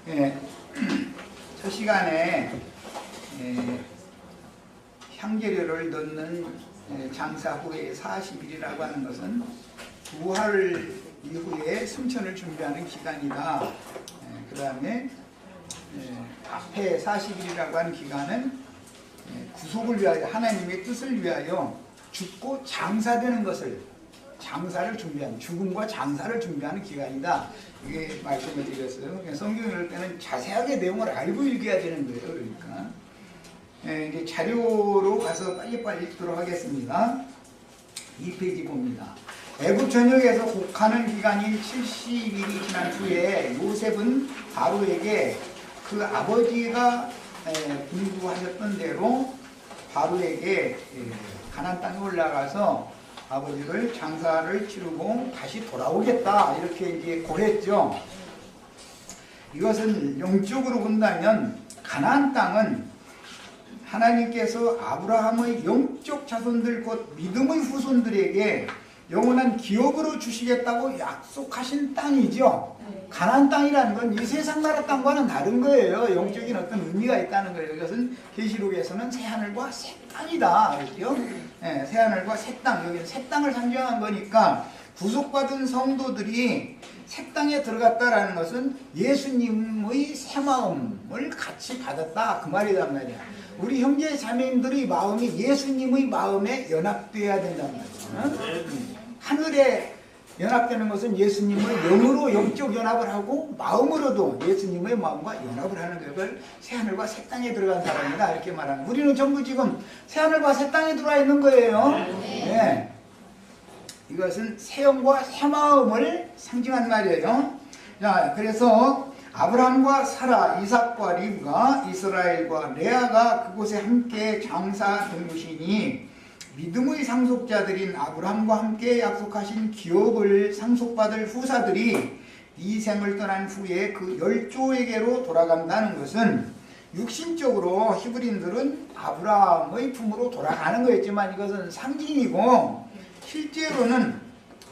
예, 첫 시간에 향재료를 넣는 장사 후에 40일이라고 하는 것은 부활 이후에 승천을 준비하는 기간이다. 그 다음에 앞에 40일이라고 하는 기간은 구속을 위하여 하나님의 뜻을 위하여 죽고 장사되는 것을 장사를 준비하는 죽음과 장사를 준비하는 기간이다. 이게 말씀을 드렸어요. 성경 읽을 때는 자세하게 내용을 알고 읽어야 되는 거예요. 그러니까 이제 자료로 가서 빨리빨리 읽도록 하겠습니다. 2페이지 봅니다. 애굽 전역에서 곡하는 기간인 70일이 지난 후에 요셉은 바로에게 그 아버지가 분부하셨던 대로 바로에게 가나안 땅에 올라가서 아버지를 장사를 치르고 다시 돌아오겠다 이렇게 이제 고했죠. 이것은 영적으로 본다면 가나안 땅은 하나님께서 아브라함의 영적 자손들 곧 믿음의 후손들에게 영원한 기업으로 주시겠다고 약속하신 땅이죠. 가나안 땅이라는 건 이 세상 나라 땅과는 다른 거예요. 영적인 어떤 의미가 있다는 거예요. 이것은 계시록에서는 새하늘과 새 땅이다. 그렇죠? 네, 새하늘과 새 땅, 여기는 새 땅을 상징한 거니까 구속받은 성도들이 새 땅에 들어갔다라는 것은 예수님의 새 마음을 같이 받았다. 그 말이란 말이야. 우리 형제 자매님들의 마음이 예수님의 마음에 연합되어야 된단 말이야. 하늘에 연합되는 것은 예수님의 영으로 영적 연합을 하고 마음으로도 예수님의 마음과 연합을 하는 것을 새하늘과 새 땅에 들어간 사람이다 이렇게 말하는. 우리는 전부 지금 새하늘과 새 땅에 들어와 있는 거예요. 네. 이것은 새 영과 새 마음을 상징한 말이에요. 자, 그래서 아브라함과 사라, 이삭과 리브가 이스라엘과 레아가 그곳에 함께 장사된 것이니 믿음의 상속자들인 아브라함과 함께 약속하신 기업을 상속받을 후사들이 이 생을 떠난 후에 그 열조에게로 돌아간다는 것은 육신적으로 히브리인들은 아브라함의 품으로 돌아가는 거였지만 이것은 상징이고 실제로는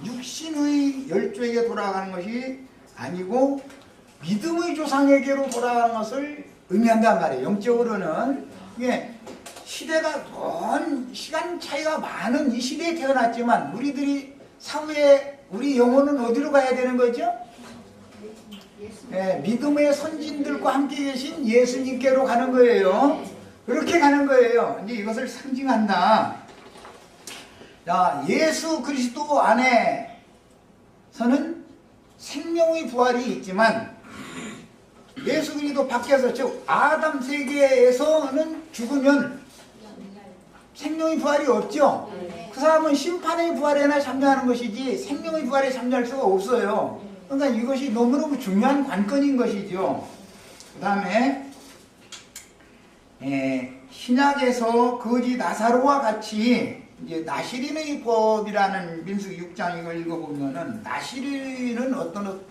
육신의 열조에게 돌아가는 것이 아니고 믿음의 조상에게로 돌아가는 것을 의미한단 말이에요. 영적으로는 이게 시대가 먼 시간 차이가 많은 이 시대에 태어났지만 우리들이 사후에 우리 영혼은 어디로 가야 되는 거죠? 믿음의 선진들과 함께 계신 예수님께로 가는 거예요. 그렇게 가는 거예요. 이제 이것을 상징한다. 자, 예수 그리스도 안에서는 생명의 부활이 있지만 예수 그리스도 밖에서 즉 아담 세계에서는 죽으면 생명의 부활이 없죠. 그 사람은 심판의 부활에나 참여하는 것이지 생명의 부활에 참여할 수가 없어요. 그러니까 이것이 너무너무 중요한 관건인 것이죠. 그 다음에 신약에서 거지 나사로와 같이 이제 나시린의 법이라는 민수기 6장 이걸 읽어보면은 나시린은 어떤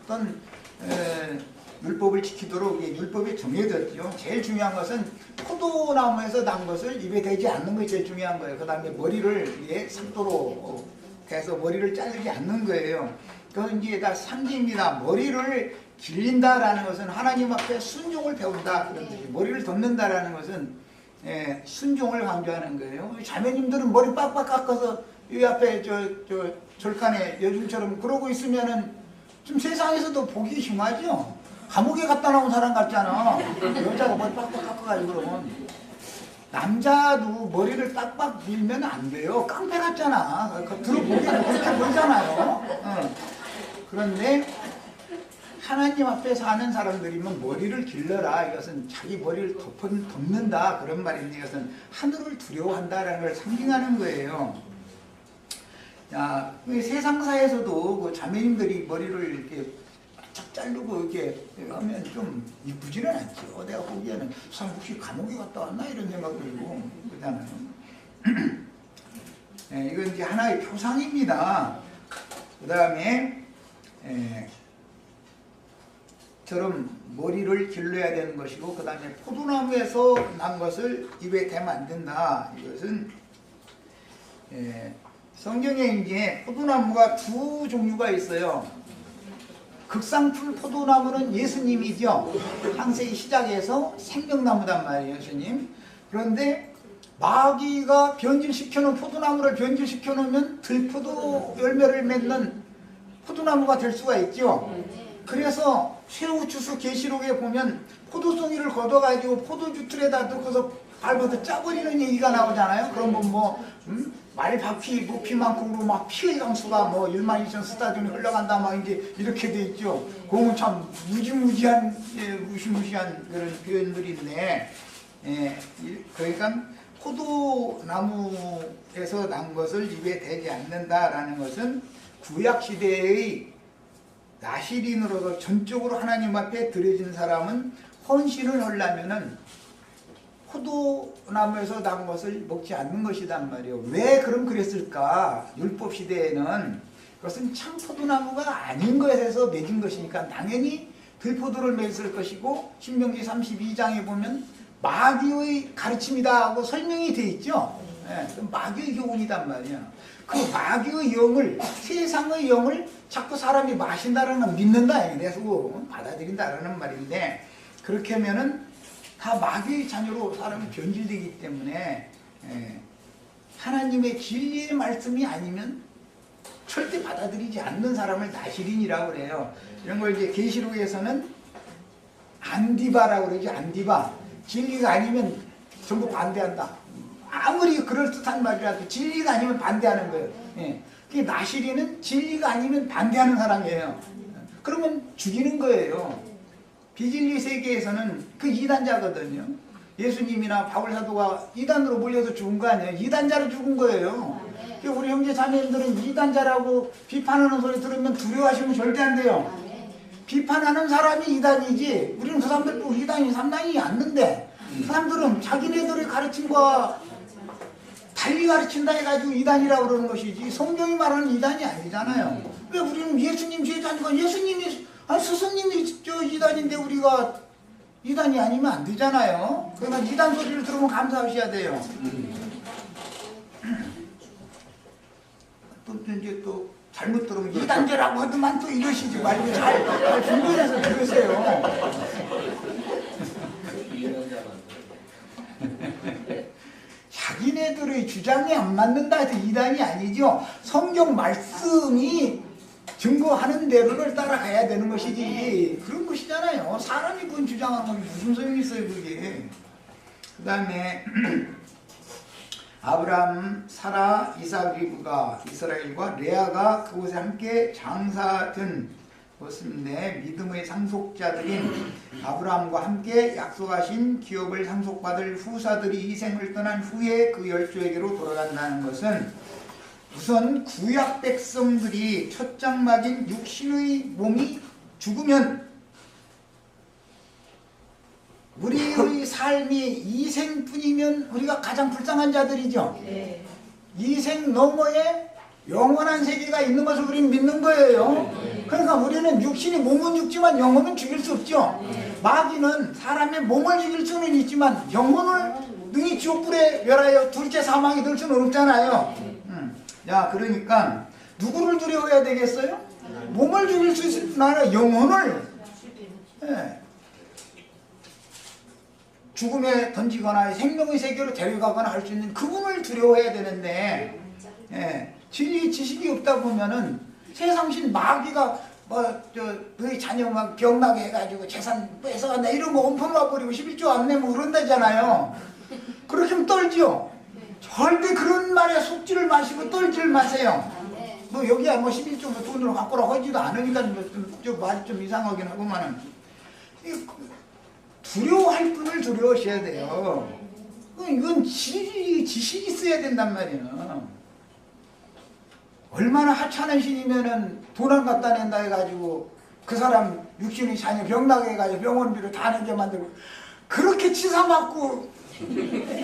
율법을 지키도록 율법이 정해졌죠. 제일 중요한 것은 포도나무에서 난 것을 입에 대지 않는 것이 제일 중요한 거예요. 그 다음에 머리를 상도로 해서 머리를 자르지 않는 거예요. 그건 이제 다 상징입니다. 머리를 길린다라는 것은 하나님 앞에 순종을 배운다 그런 뜻이에요. 머리를 덮는다라는 것은 순종을 강조하는 거예요. 자매님들은 머리 빡빡 깎아서 이 앞에 저 절간에 요즘처럼 그러고 있으면은 좀 세상에서도 보기 흉하죠. 감옥에 갔다 나온 사람 같잖아. 여자가 머리 빡빡 깎아가지고 그러면. 남자도 머리를 빡빡 밀면 안 돼요. 깡패 같잖아. 들어보기 그렇게 보이잖아요. 그런데 하나님 앞에 사는 사람들이면 머리를 길러라. 이것은 자기 머리를 덮는다. 그런 말인데 이것은 하늘을 두려워한다라는 걸 상징하는 거예요. 자, 세상사에서도 그 자매님들이 머리를 이렇게 착 자르고 이렇게 하면 좀 이쁘지는 않죠. 내가 보기에는 사람 혹시 감옥에 갔다 왔나 이런 생각 들고 그러잖아요. 이건 이제 하나의 표상입니다. 그 다음에 처럼 머리를 길러야 되는 것이고 그 다음에 포도나무에서 난 것을 입에 대면 안 된다. 이것은 성경에 이제 포도나무가 두 종류가 있어요. 극상풀 포도나무는 예수님이죠. 창세기 시작해서 생명나무단 말이에요, 예수님. 그런데 마귀가 변질시켜놓은 포도나무를 변질시켜놓으면 들포도 열매를 맺는 포도나무가 될 수가 있죠. 그래서 쇠우추수 계시록에 보면 포도송이를 걷어가지고 포도주 틀에다 넣고서 밟아서 짜버리는 얘기가 나오잖아요. 그러면 말바퀴 높이만큼으로 막 피의 강수가 1만 2천 스타디움이 흘러간다 막 이제 이렇게 돼 있죠. 그건 참 무시무시한 그런 표현들인데, 그러니까 포도나무에서 난 것을 입에 대지 않는다라는 것은 구약 시대의 나시린으로서 전적으로 하나님 앞에 드려진 사람은 헌신을 하려면은 포도나무에서 난 것을 먹지 않는 것이단 말이에요. 왜 그럼 그랬을까? 율법 시대에는 그것은 참 포도나무가 아닌 것에서 맺은 것이니까 당연히 들포도를 맺을 것이고, 신명기 32장에 보면 마귀의 가르침이다 하고 설명이 돼 있죠. 마귀의 교훈이단 말이야. 그 마귀의 영을, 세상의 영을 자꾸 사람이 마신다라는 건 믿는다, 그래서 받아들인다라는 말인데, 그렇게 하면은 다 마귀의 자녀로 사람이 변질되기 때문에 하나님의 진리의 말씀이 아니면 절대 받아들이지 않는 사람을 나시린이라고 그래요. 이런 걸 이제 계시록에서는 안디바라고 그러죠. 안디바. 진리가 아니면 전부 반대한다. 아무리 그럴듯한 말이라도 진리가 아니면 반대하는 거예요. 그게 나시린은 진리가 아니면 반대하는 사람이에요. 그러면 죽이는 거예요. 비진리 세계에서는 그 이단자거든요. 예수님이나 바울 사도가 이단으로 몰려서 죽은 거 아니에요. 이단자로 죽은 거예요. 우리 형제 자매님들은 이단자라고 비판하는 소리 들으면 두려워하시면 절대 안 돼요. 비판하는 사람이 이단이지, 우리는 그 사람들 보고 이단이 삼단이 않는데, 그 사람들은 자기네들의 가르침과 달리 가르친다 해가지고 이단이라고 그러는 것이지, 성경이 말하는 이단이 아니잖아요. 왜 우리는 예수님 제자니까 예수님이 스승님이 저 이단인데 우리가 이단이 아니면 안 되잖아요. 그러니까 이단 소리를 들으면 감사하셔야 돼요. 또 이제 또 잘못 들으면 이단제라고 하더만 또 이러시지 말고 잘 분별해서 들으세요. 자기네들의 주장이 안 맞는다 해서 이단이 아니죠. 성경 말씀이 증거하는 대로를 따라가야 되는 것이지, 그런 것이잖아요. 사람이 그건 주장하는 건 무슨 소용이 있어요, 그게. 그 다음에 아브라함, 사라, 이삭, 리브가, 이스라엘과 레아가 그곳에 함께 장사된 것인데, 믿음의 상속자들인 아브라함과 함께 약속하신 기업을 상속받을 후사들이 이생을 떠난 후에 그 열조에게로 돌아간다는 것은, 우선 구약 백성들이 첫 장막인 육신의 몸이 죽으면 우리의 삶이 이생뿐이면 우리가 가장 불쌍한 자들이죠. 네. 이생 너머에 영원한 세계가 있는 것을 우리는 믿는 거예요. 그러니까 우리는 육신이 몸은 죽지만 영혼은 죽일 수 없죠. 마귀는 사람의 몸을 죽일 수는 있지만 영혼을 능히 지옥불에 멸하여 둘째 사망이 될 수는 없잖아요. 그러니까 누구를 두려워해야 되겠어요? 몸을 죽일 수 있을 뿐 아니라 영혼을 죽음에 던지거나 생명의 세계로 데려가거나 할 수 있는 그분을 두려워해야 되는데, 진리 지식이 없다 보면은 세상신 마귀가 너희 자녀만 병나게 해가지고 재산 뺏어간다 이런 거 엄포놓아 버리고 11조 안 내면 그런다잖아요. 그렇게 하면 떨죠. 절대 그런 말에 속지를 마시고 떨지를 마세요. 여기야 11조 돈으로 갖고라고 하지도 않으니까 좀 말이 좀 이상하긴 하고만은, 두려워할 분을 두려워하셔야 돼요. 이건 지식이 있어야 된단 말이에요. 얼마나 하찮은 신이면은 돈 안 갖다 낸다 해가지고 그 사람 육신의 자녀 병나게 해가지고 병원비로 다 내게 만들고, 그렇게 치사 맞고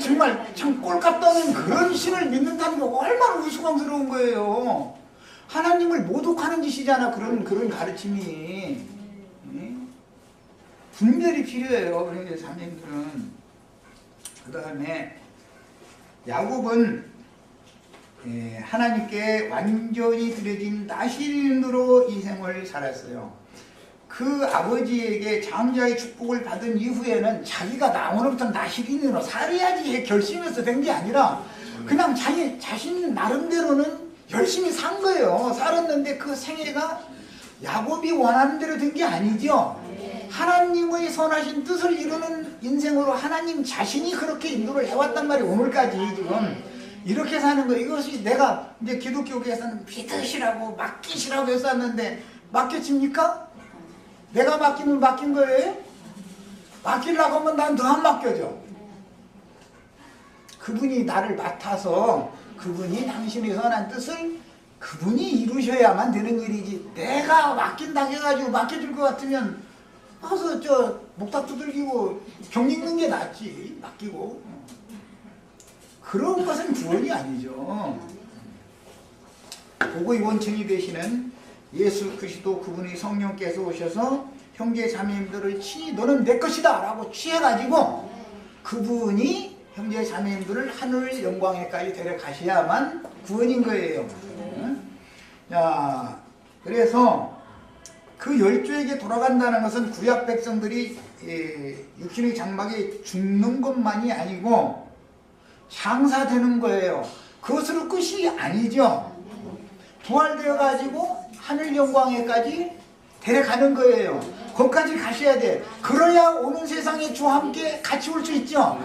정말 참 꼴값 떠는 그런 신을 믿는다는 게 얼마나 우스꽝스러운 거예요. 하나님을 모독하는 짓이잖아. 그런 가르침이. 분별이 필요해요, 우리 자녀들은. 그 다음에 야곱은 하나님께 완전히 드려진 나시린으로 이 생을 살았어요. 그 아버지에게 장자의 축복을 받은 이후에는 자기가 나 오늘부터 나시린으로 살아야지 결심해서 된 게 아니라 그냥 자기 자신 나름대로는 열심히 산 거예요. 살았는데 그 생애가 야곱이 원하는 대로 된 게 아니죠. 하나님의 선하신 뜻을 이루는 인생으로 하나님 자신이 그렇게 인도를 해왔단 말이에요. 오늘까지 지금 이렇게 사는 거예요. 이것이 내가 이제 기독교계에서는 믿으시라고 맡기시라고 했었는데 맡겨집니까? 내가 맡기면 맡긴 거예요? 맡기려고 하면 난 더 안 맡겨져. 그분이 나를 맡아서 그분이 당신의 선한 뜻을 그분이 이루셔야만 되는 일이지, 내가 맡긴다고 해가지고 맡겨줄 것 같으면 가서 저 목탁 두들기고 경 읽는 게 낫지. 맡기고 그런 것은 구원이 아니죠. 보고의 원천이 되시는 예수 그리스도 그분의 성령께서 오셔서 형제 자매님들을 친히 너는 내 것이다 라고 취해가지고 그분이 형제 자매님들을 하늘 영광에까지 데려가셔야만 구원인 거예요. 자, 그래서 그 12에게 돌아간다는 것은 구약 백성들이 육신의 장막에 죽는 것만이 아니고 장사되는 거예요. 그것으로 끝이 아니죠. 부활되어 가지고 하늘 영광에까지 데려가는 거예요. 거기까지 가셔야 돼. 그래야 오는 세상에 주와 함께 같이 올 수 있죠.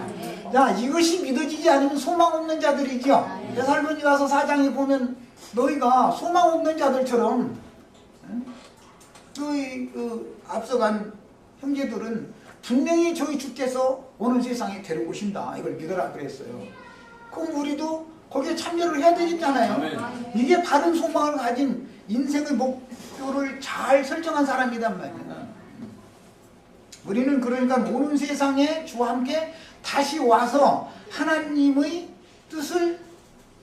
자, 이것이 믿어지지 않으면 소망 없는 자들이죠. 데살로니 가서 4장에 보면 너희가 소망 없는 자들처럼 그 앞서간 형제들은 분명히 저희 주께서 오는 세상에 데려오신다. 이걸 믿어라 그랬어요. 그럼 우리도 거기에 참여를 해야 되겠잖아요. 이게 바른 소망을 가진 인생의 목표를 잘 설정한 사람이란 말이에요. 우리는 그러니까 오는 세상에 주와 함께 다시 와서 하나님의 뜻을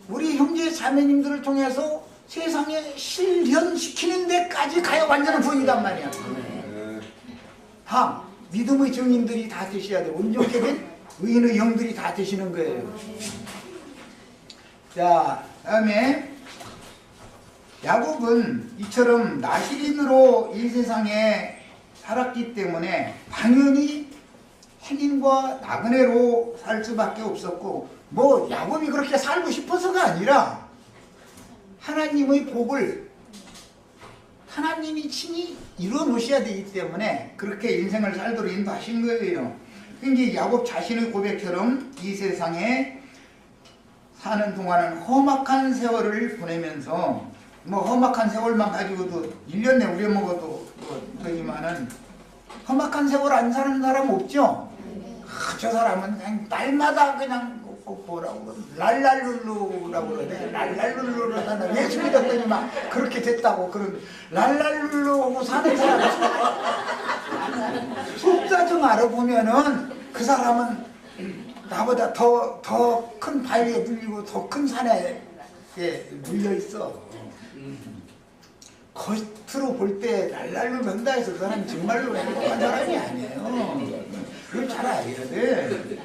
우리 형제 자매님들을 통해서 세상에 실현시키는 데까지 가야 완전한 구원이란 말이야. 다 믿음의 증인들이 다 되셔야 돼. 온전케 된 의인의 영들이 다 되시는 거예요. 자, 다음에 야곱은 이처럼 나시린으로 이 세상에 살았기 때문에 당연히 행인과 나그네로 살 수밖에 없었고, 뭐 야곱이 그렇게 살고 싶어서가 아니라 하나님의 복을 하나님이 친히 이루어 놓으셔야 되기 때문에 그렇게 인생을 살도록 인도하신 거예요. 이제 야곱 자신의 고백처럼 이 세상에 사는 동안은 험악한 세월을 보내면서, 뭐 험악한 세월만 가지고도 1년 내 우려먹어도 그러지만은 험악한 세월 안 사는 사람 없죠? 저 사람은 그냥 날마다 그냥 뭐라고 랄랄룰루라고 그러네. 랄랄룰루라고 하나 예수 믿었더니 막 그렇게 됐다고. 그런 랄랄룰루하고 사는 사람 속사 좀 알아보면은 그 사람은 나보다 더 큰 바위에 물리고 더 큰 산에 물려 있어. 겉으로 볼 때 랄랄룰루 한다 해서 그 사람이 정말로 행복한 사람이 아니에요. 그걸 잘 알아야 돼.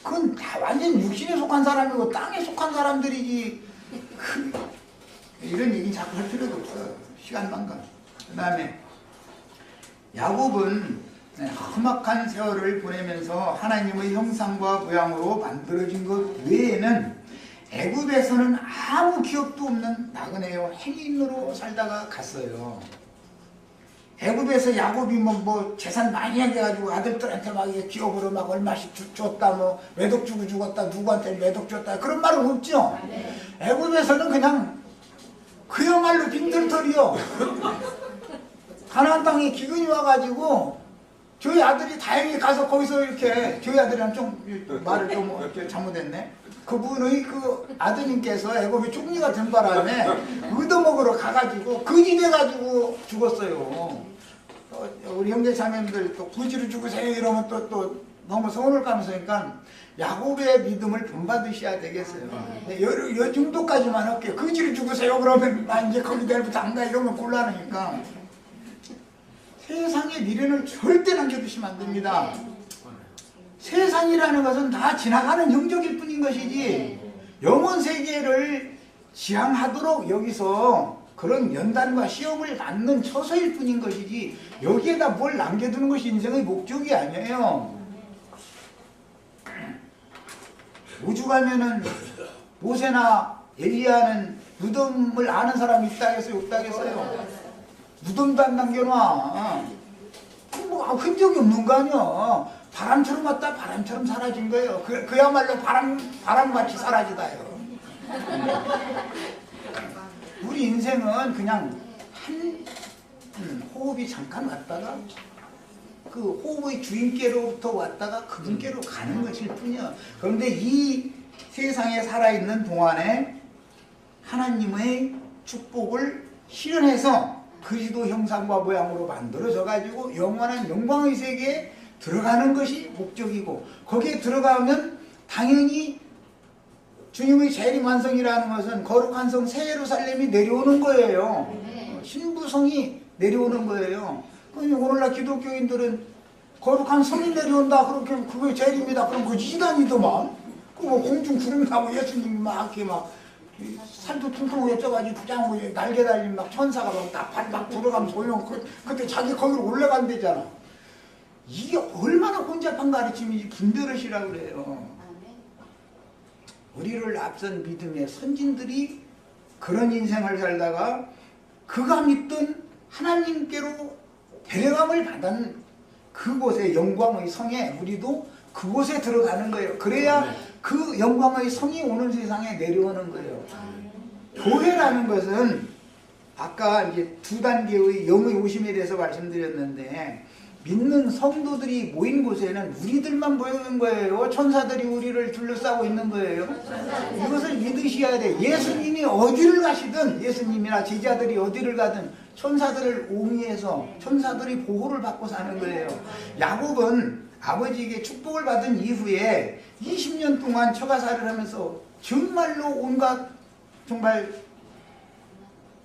그건 다 완전 육신에 속한 사람이고 땅에 속한 사람들이지. 이런 얘기 자꾸 할 필요도 없어. 시간만 가. 그 다음에 야곱은 험악한 세월을 보내면서 하나님의 형상과 모양으로 만들어진 것 외에는 애굽에서는 아무 기업도 없는 나그네요 행인으로 살다가 갔어요. 애굽에서 야곱이 뭐 재산 많이 해가지고 아들들한테 막 기업으로 막 얼마씩 줬다, 뭐 매독 주고 죽었다, 누구한테 매독 줬다, 그런 말은 없죠. 애굽에서는 그냥 그야말로 빈털털이요. 가나안 땅에 기근이 와가지고 저희 아들이 다행히 가서 거기서 이렇게, 저희 아들이랑 좀 말을 좀 이렇게 잘못했네. 그분의 그 아드님께서 애굽이 총리가 된 바람에 얻어먹으러 가가지고 거지 돼가지고 죽었어요. 우리 형제 자매님들 또 거지를 죽으세요 이러면 또 너무 서운을 까면서, 그러니까 야곱의 믿음을 본받으셔야 되겠어요. 요 정도까지만 할게요. 거지를 죽으세요 그러면 나 이제 거기 내일부터 안 가 이러면 곤란하니까 세상의 미래는 절대 남겨두시면 안 됩니다. 세상이라는 것은 다 지나가는 영적일 뿐인 것이지 영원 세계를 지향하도록 여기서 그런 연단과 시험을 받는 처소일 뿐인 것이지 여기에다 뭘 남겨두는 것이 인생의 목적이 아니에요. 우주 가면은 모세나 엘리야는 무덤을 아는 사람이 있다 했어요? 없다 했어요? 무덤도 안 남겨놔. 뭐 흔적이 없는 거 아니야. 바람처럼 왔다 바람처럼 사라진 거예요. 그야말로 바람같이 사라지다요. 우리 인생은 그냥 한 호흡이 잠깐 왔다가 그 호흡의 주인께로부터 왔다가 그분께로 가는 것일 뿐이야. 그런데 이 세상에 살아있는 동안에 하나님의 축복을 실현해서 그리스도 형상과 모양으로 만들어져 가지고 영원한 영광의 세계에 들어가는 것이 목적이고, 거기에 들어가면 당연히 주님의 재림완성이라는 것은 거룩한 성 새 예루살렘이 내려오는 거예요. 신부성이 내려오는 거예요. 오늘날 기독교인들은 거룩한 성이 내려온다 그렇게 그게 재림이다 그럼 그 이단이더만. 뭐 공중 구름 나고 예수님이 막 이렇게 막 살도 퉁퉁하게 쪄가지고 부장하고 날개 달린 막 천사가 막 나팔 막 불어가면 소용 그때 자기 거기로 올라간대잖아. 이게 얼마나 혼잡한 가르침인지 분별하시라고 그래요. 우리를 앞선 믿음의 선진들이 그런 인생을 살다가 그가 믿던 하나님께로 데려감을 받은 그곳의 영광의 성에 우리도 그곳에 들어가는 거예요. 그래야 그 영광의 성이 오는 세상에 내려오는 거예요. 교회라는 것은 아까 이제 두 단계의 영의 오심에 대해서 말씀드렸는데, 믿는 성도들이 모인 곳에는 우리들만 모이는 거예요. 천사들이 우리를 둘러싸고 있는 거예요. 이것을 믿으셔야 돼. 예수님이 어디를 가시든, 예수님이나 제자들이 어디를 가든 천사들을 옹이해서 천사들이 보호를 받고 사는 거예요. 야곱은 아버지에게 축복을 받은 이후에 20년 동안 처가살이를 하면서 정말로 온갖 정말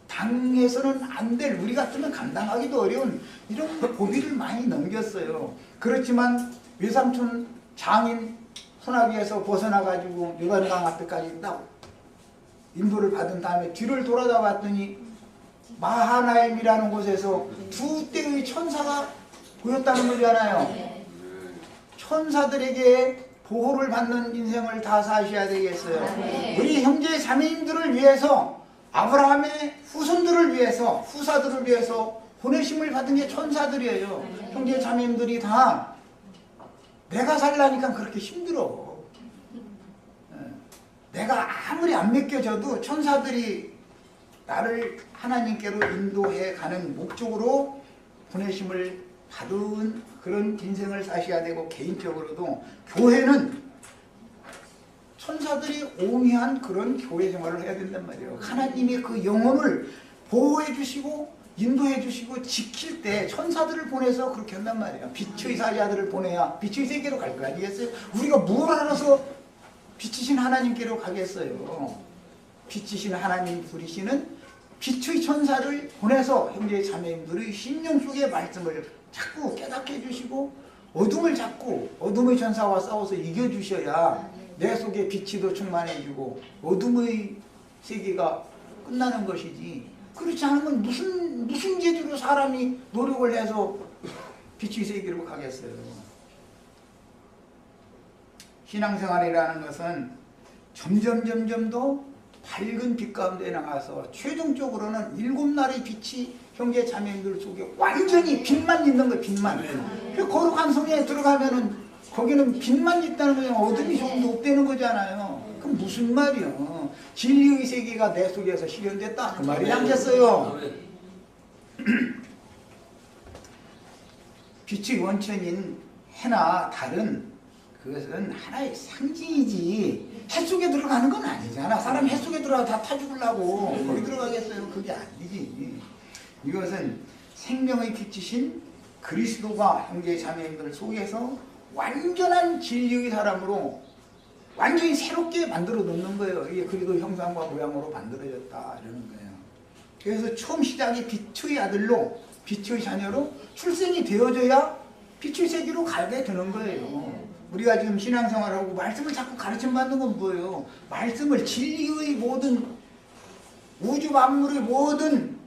당해서는 안 될, 우리 같으면 감당하기도 어려운 이런 고비를 많이 넘겼어요. 그렇지만 외삼촌 장인 소나기에서 벗어나가지고 요단강 앞에까지 딱 인도를 받은 다음에 뒤를 돌아다 봤더니 마하나임이라는 곳에서 두 떼의 천사가 보였다는 거잖아요. 천사들에게 보호를 받는 인생을 다 사셔야 되겠어요. 우리 형제 자매님들을 위해서, 아브라함의 후손들을 위해서, 후사들을 위해서 보내심을 받은 게 천사들이에요. 형제 자매님들이 다 내가 살라니까 그렇게 힘들어. 내가 아무리 안 맡겨져도 천사들이 나를 하나님께로 인도해 가는 목적으로 보내심을 받은 그런 인생을 사셔야 되고, 개인적으로도 교회는 천사들이 옹이한 그런 교회 생활을 해야 된단 말이에요. 하나님이 그 영혼을 보호해 주시고 인도해 주시고 지킬 때 천사들을 보내서 그렇게 한단 말이에요. 빛의 사자들을 보내야 빛의 세계로 갈 거 아니겠어요? 우리가 뭘 알아서 빛이신 하나님께로 가겠어요. 빛이신 하나님 부리시는 빛의 천사를 보내서 형제 자매님들의 심령 속의 말씀을 자꾸 깨닫게 해주시고, 어둠을 잡고 어둠의 천사와 싸워서 이겨주셔야 내 속에 빛이 더 충만해지고 어둠의 세계가 끝나는 것이지, 그렇지 않으면 무슨 재주로 사람이 노력을 해서 빛의 세계로 가겠어요. 신앙생활이라는 것은 점점 더 밝은 빛 가운데 나가서 최종적으로는 7날의 빛이 형제 자매들 속에 완전히 빛만 있는 거예요. 빛만. 그 거룩한 성에 들어가면은 거기는 빛만 있다는 거잖아요. 어둠이 조금도 없다는 거잖아요. 그럼 무슨 말이요? 진리의 세계가 내 속에서 실현됐다 그 말이 아니겠어요? 빛의 원천인 해나 달은 그것은 하나의 상징이지 해 속에 들어가는 건 아니잖아. 사람 해 속에 들어가 다 타 죽으려고 거기 들어가겠어요? 그게 아니지. 이것은 생명의 빛이신 그리스도가 형제 자매님들 속에서 완전한 진리의 사람으로 완전히 새롭게 만들어 놓는 거예요. 이게 그리스도 형상과 모양으로 만들어졌다 이러는 거예요. 그래서 처음 시작이 빛의 아들로, 빛의 자녀로 출생이 되어져야 빛의 세계로 가게 되는 거예요. 우리가 지금 신앙생활하고 말씀을 자꾸 가르침 받는 건 뭐예요? 말씀을, 진리의 모든 우주 만물의 모든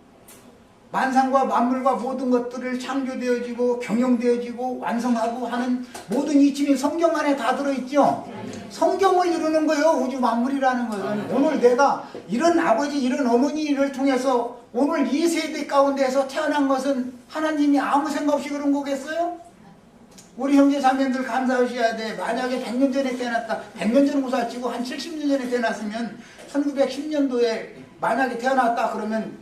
만상과 만물과 모든 것들을 창조되어지고 경영되어지고 완성하고 하는 모든 이침이 성경 안에 다 들어있죠. 성경을 이루는 거예요. 우주 만물이라는 것은. 오늘 내가 이런 아버지 이런 어머니를 통해서 오늘 이 세대 가운데서 태어난 것은 하나님이 아무 생각 없이 그런 거겠어요? 우리 형제 자매들 감사하셔야 돼. 만약에 100년 전에 태어났다. 100년 전 우사치고 한 70년 전에 태어났으면 1910년도에 만약에 태어났다 그러면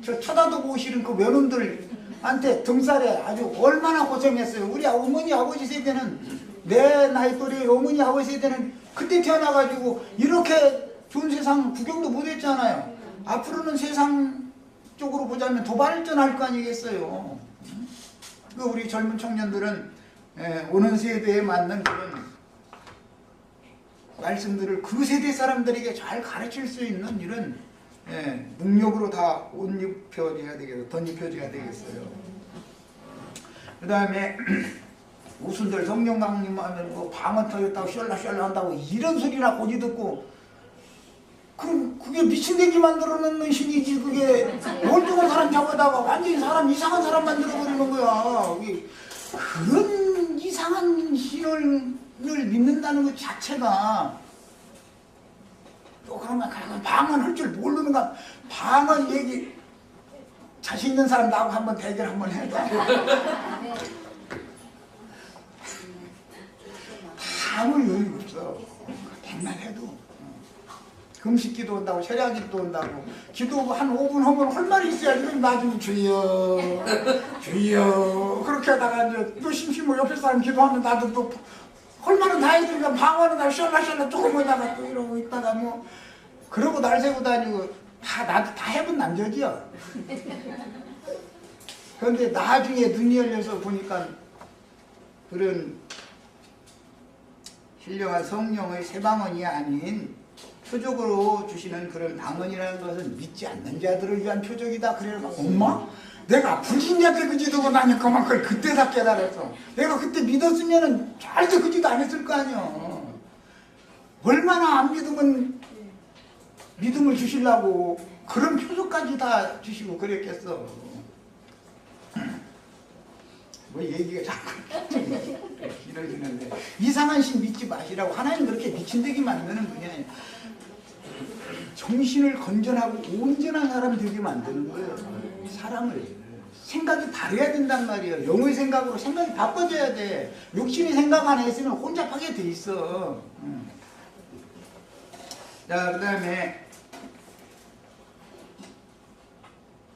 저 쳐다도 보기 싫은 그 외놈들한테 등살에 아주 얼마나 고생했어요. 우리 어머니 아버지 세대는 내 나이 또래 어머니 아버지 세대는 그때 태어나가지고 이렇게 좋은 세상 구경도 못했잖아요. 앞으로는 세상 쪽으로 보자면 더 발전할 거 아니겠어요. 우리 젊은 청년들은 오는 세대에 맞는 그런 말씀들을 그 세대 사람들에게 잘 가르칠 수 있는 이런 능력으로 다 옷 입혀줘야 되겠어요. 덧입혀줘야 되겠어요. 그 다음에 무슨들 성령 강림하면 뭐 방언 터졌다고 셜라셜라 한다고 이런 소리나 고지 듣고 그럼 그게 미친되게 만들어 놓는 신이지. 그게 멀뚱한 사람 잡아다가 완전히 사람 이상한 사람 만들어 버리는 거야. 그런 이상한 신을 믿는다는 것 자체가 또 그러면 방언 할 줄 모르는가. 방언 얘기 자신 있는 사람 나하고 한번 대결 한번 해봐. 아무 여유 없어. 백날 해도 금식 기도 온다고 철야 기도 온다고 기도 한 5분 하면 할 말이 있어야지. 나중에 주여 주여 그렇게 하다가 이제 또 심심해 옆에 사람 기도하면 나도 또 할 말은 다 해주니까 방언은 다 셜라셜라 조금 하다가 또 이러고 있다가 뭐 그러고 날 새고 다니고 나도 다 해본 남자지요. 그런데 나중에 눈이 열려서 보니까 그런 신령한 성령의 새 방언이 아닌 표적으로 주시는 그런 방언이라는 것은 믿지 않는 자들을 위한 표적이다. 그래서 엄마? 내가 불신자 때 그 지도고 나니까 그걸 그때 다 깨달았어. 내가 그때 믿었으면 절대 그 지도 안 했을 거 아니야. 얼마나 안 믿으면 믿음을 주시려고 그런 표적까지 다 주시고 그랬겠어. 뭐 얘기가 자꾸 길어지는데 이상한 신 믿지 마시라고. 하나님 그렇게 미친되게 만드는 분이 아니에요. 정신을 건전하고 온전한 사람이 되게 만드는 거예요. 사람을 생각이 다르야 된단 말이에요. 영의 생각으로 생각이 바꿔져야 돼. 육신이 생각 안에 있으면 혼잡하게 돼 있어. 자, 그 다음에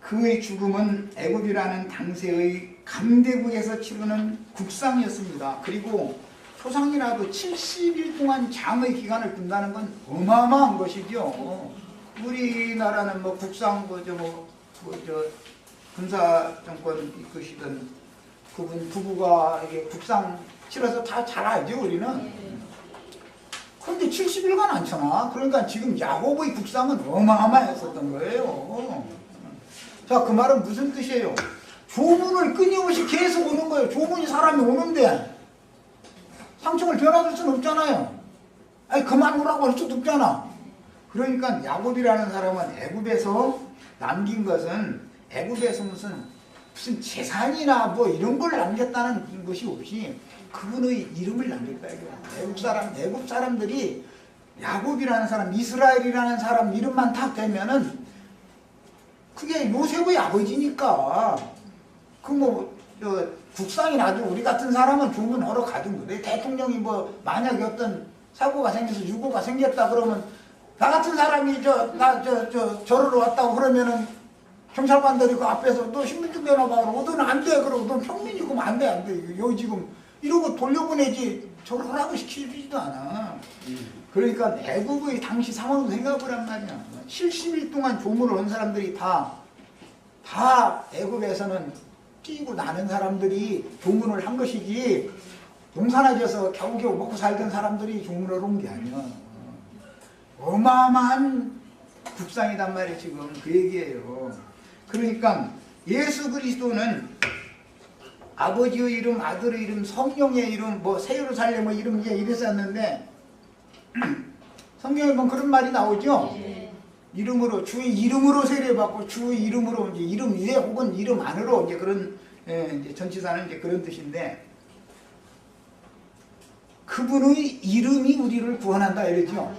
그의 죽음은 애굽이라는 당세의 강대국에서 치르는 국상이었습니다. 그리고 초상이라도 70일 동안 장의 기간을 둔다는 건 어마어마한 것이죠. 우리나라는 뭐 국상 군사 정권 이끄시던 그분 부부가 이게 국상 치러서 다 잘 알죠 우리는. 그런데 70일간 않잖아. 그러니까 지금 야곱의 국상은 어마어마했었던 거예요. 자, 그 말은 무슨 뜻이에요? 조문을 끊임없이 계속 오는 거예요. 조문이 사람이 오는데 상층을 변화줄 수는 없잖아요. 아니 그만 오라고 할 수도 없잖아. 그러니까 야곱이라는 사람은 애굽에서 남긴 것은 애굽에서 무슨 재산이나 뭐 이런 걸 남겼다는 것이 없이 그분의 이름을 남겼다 이거야. 애굽 사람들이 야곱이라는 사람, 이스라엘이라는 사람 이름만 딱 되면은 그게 요셉의 아버지니까 국상이 나도 우리 같은 사람은 주문하러 가든 그래. 대통령이 뭐 만약에 어떤 사고가 생겨서 유고가 생겼다 그러면 나 같은 사람이 저러러 왔다고 그러면은 경찰관들이 그 앞에서 너 신분증 내놔봐 그러고 너는 안 돼 그러고 넌 평민이고 안 돼 안 돼. 요 지금 이러고 돌려보내지 저를 하라고 시키지도 않아. 그러니까 애국의 당시 상황을 생각해보란 말이야. 70일 동안 조문을 온 사람들이 다 애국에서는 뛰고 나는 사람들이 조문을 한 것이지 농사나 져서 겨우겨우 먹고 살던 사람들이 조문을 온 게 아니야. 어마어마한 국상이단 말이에요. 지금 그 얘기예요. 그러니까 예수 그리스도는 아버지의 이름, 아들의 이름, 성령의 이름, 뭐 새예루살렘의 이름 이랬었는데 성경에 보면 그런 말이 나오죠. 이름으로 주의 이름으로 세례받고 주의 이름으로 이제 이름 위에 혹은 이름 안으로 이제 그런 이제 전치사는 이제 그런 뜻인데 그분의 이름이 우리를 구원한다 이러죠.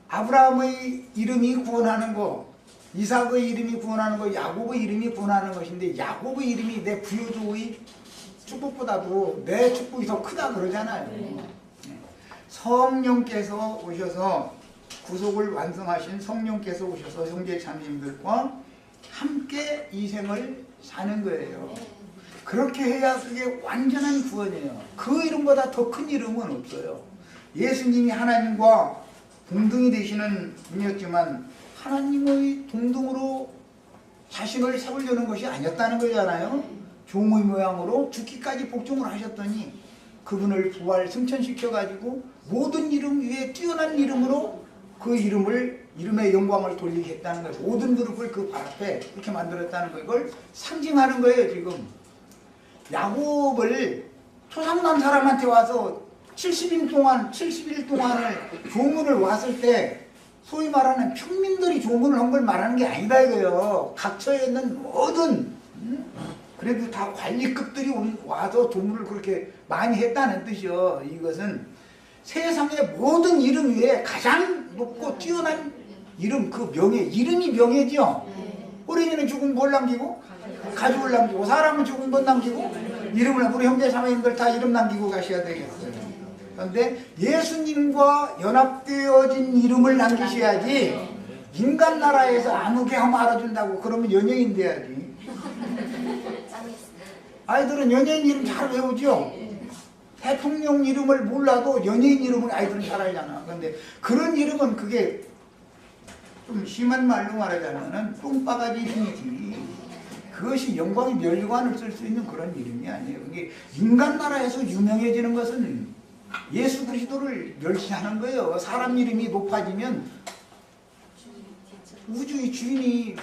아브라함의 이름이 구원하는 거, 이삭의 이름이 구원하는 거, 야곱의 이름이 구원하는 것인데 야곱의 이름이 내 부여조의 축복보다도 내 축복이 더 크다 그러잖아요. 성령께서 오셔서 구속을 완성하신 성령께서 오셔서 형제 자매님들과 함께 이 생을 사는 거예요. 그렇게 해야 그게 완전한 구원이에요. 그 이름보다 더 큰 이름은 없어요. 예수님이 하나님과 동등이 되시는 분이었지만 하나님의 동등으로 자신을 세우려는 것이 아니었다는 거잖아요. 종의 모양으로 죽기까지 복종을 하셨더니 그분을 부활 승천시켜가지고 모든 이름 위에 뛰어난 이름으로 그 이름의 영광을 돌리게 했다는 거예요. 모든 그룹을 그 발 앞에 그렇게 만들었다는 거예요. 이걸 상징하는 거예요. 지금 야곱을 초상난 사람한테 와서 70일 동안을 조문을 왔을 때 소위 말하는 평민들이 조문을 한 걸 말하는 게 아니다 이거예요. 각처에 있는 모든 그래도 다 관리급들이 와서 조문을 그렇게 많이 했다는 뜻이요. 이것은 세상의 모든 이름 위에 가장 높고 뛰어난 이름, 그 명예, 이름이 명예죠. 어린이는 죽은 뭘 남기고? 가족을 남기고, 사람은 죽은 것 남기고, 이름을, 우리 형제 자매님들 다 이름 남기고 가셔야 되겠어요. 그런데 예수님과 연합되어진 이름을 남기셔야지 인간 나라에서 아무개 하면 알아준다고 그러면 연예인 돼야지. 아이들은 연예인 이름 잘 외우죠? 대통령 이름을 몰라도 연예인 이름을 아이들은 잘 알잖아. 그런데 그런 이름은 그게 좀 심한 말로 말하자면은 똥바가지 이름이지. 그것이 영광의 멸관을 쓸 수 있는 그런 이름이 아니에요. 이게 인간 나라에서 유명해지는 것은 예수 그리스도를 멸시하는 거예요. 사람 이름이 높아지면 우주의 주인이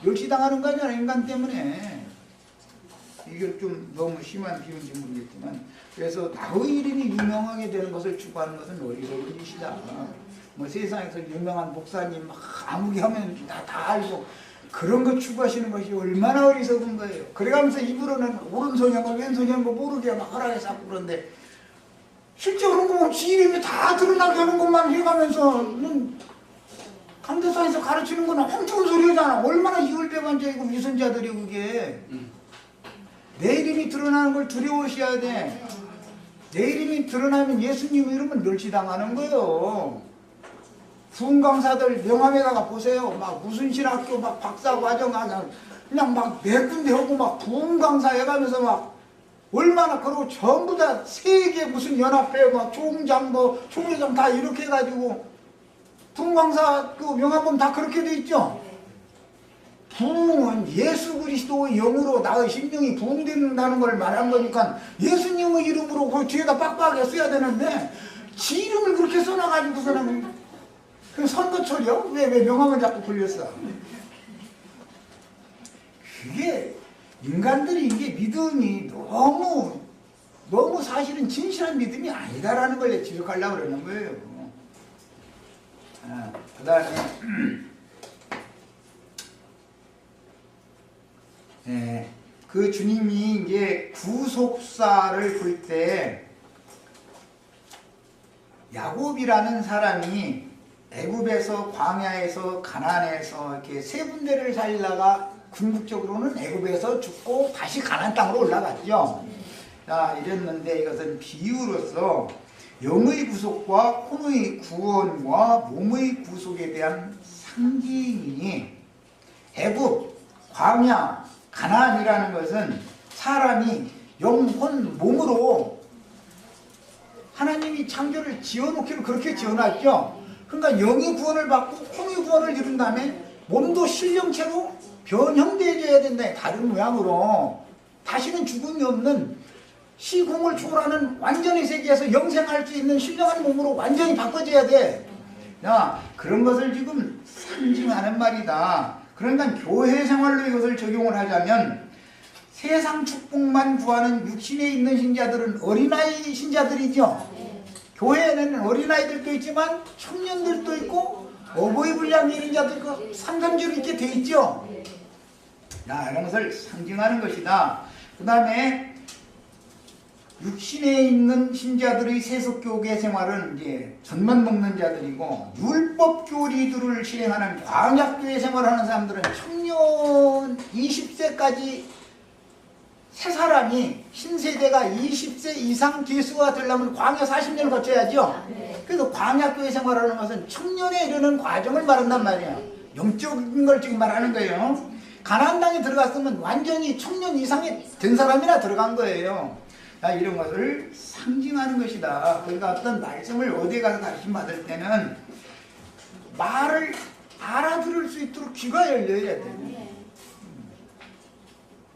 멸시당하는 거잖아요. 인간 때문에. 이게 좀 너무 심한 비유인지 모르겠지만 그래서 나의 이름이 유명하게 되는 것을 추구하는 것은 어리석은 짓이다. 뭐 세상에서 유명한 목사님 막 아무리 하면 다 알고 그런 거 추구하시는 것이 얼마나 어리석은 거예요. 그래가면서 입으로는 오른손인 거 왼손인 거 모르게 막 허락해서 하고 그런데 실제 그런 거 지 이름이 다 드러나게 하는 것만 해가면서 강대상에서 가르치는 거는 엉뚱한 소리잖아. 얼마나 이율배반자이고 위선자들이 그게. 내 이름이 드러나는 걸 두려워하셔야 돼. 내 이름이 드러나면 예수님 이름은 멸시당하는 거예요. 부흥강사들 명함에다가 보세요. 막 무슨 신학교 막 박사과정 그냥 막 몇 군데 하고 막 부흥강사 해가면서 막 얼마나 그러고 전부 다 세계 무슨 연합회 막 총장 뭐 총회장 다 이렇게 해가지고 부흥강사 그 명함 다 그렇게 돼 있죠. 부흥은 예수 그리스도의 영으로 나의 심령이 부흥된다는 걸 말한 거니까 예수님의 이름으로 그 뒤에다 빡빡하게 써야 되는데 지 이름을 그렇게 써놔가지고서는 그 선거철이요? 왜 명함을 자꾸 굴렸어? 그게 인간들이 이게 믿음이 너무 사실은 진실한 믿음이 아니다라는 걸 지적하려고 그러는 거예요. 그 다음에 그 주님이 이제 구속사를 볼 때 야곱이라는 사람이 애굽에서 광야에서 가나안에서 이렇게 세 군데를 살다가 궁극적으로는 애굽에서 죽고 다시 가나안 땅으로 올라갔죠. 자, 이랬는데 이것은 비유로서 영의 구속과 혼의 구원과 몸의 구속에 대한 상징이니 애굽, 광야, 가나안이라는 것은 사람이 영혼, 몸으로 하나님이 창조를 지어놓기를 그렇게 지어놨죠. 그러니까 영의 구원을 받고 혼의 구원을 이룬 다음에 몸도 신령체로 변형되어야 된다. 다른 모양으로 다시는 죽음이 없는 시공을 초월하는 완전의 세계에서 영생할 수 있는 신령한 몸으로 완전히 바꿔져야 돼. 야, 그런 것을 지금 상징하는 말이다. 그러니까 교회 생활로 이것을 적용을 하자면 세상 축복만 구하는 육신에 있는 신자들은 어린아이 신자들이죠. 교회에는 어린아이들도 있지만 청년들도 있고 어버이 분량 예언자도 그 삼선지로 이렇게 돼 있죠. 자, 이런 것을 상징하는 것이다. 그 다음에 육신에 있는 신자들의 세속교계 생활은 이제 젖만 먹는 자들이고, 율법교리들을 실행하는 광약교회 생활하는 사람들은 청년 20세까지 세 사람이, 신세대가 20세 이상 기수가 되려면 광야 40년을 거쳐야죠. 그래서 광약교회 생활하는 것은 청년에 이르는 과정을 말한단 말이에요. 영적인 걸 지금 말하는 거예요. 가나안 땅에 들어갔으면 완전히 청년 이상이 된 사람이나 들어간 거예요. 이런 것을 상징하는 것이다. 그러니까 어떤 말씀을 어디에 가서 가르침 받을 때는 말을 알아들을 수 있도록 귀가 열려야 돼.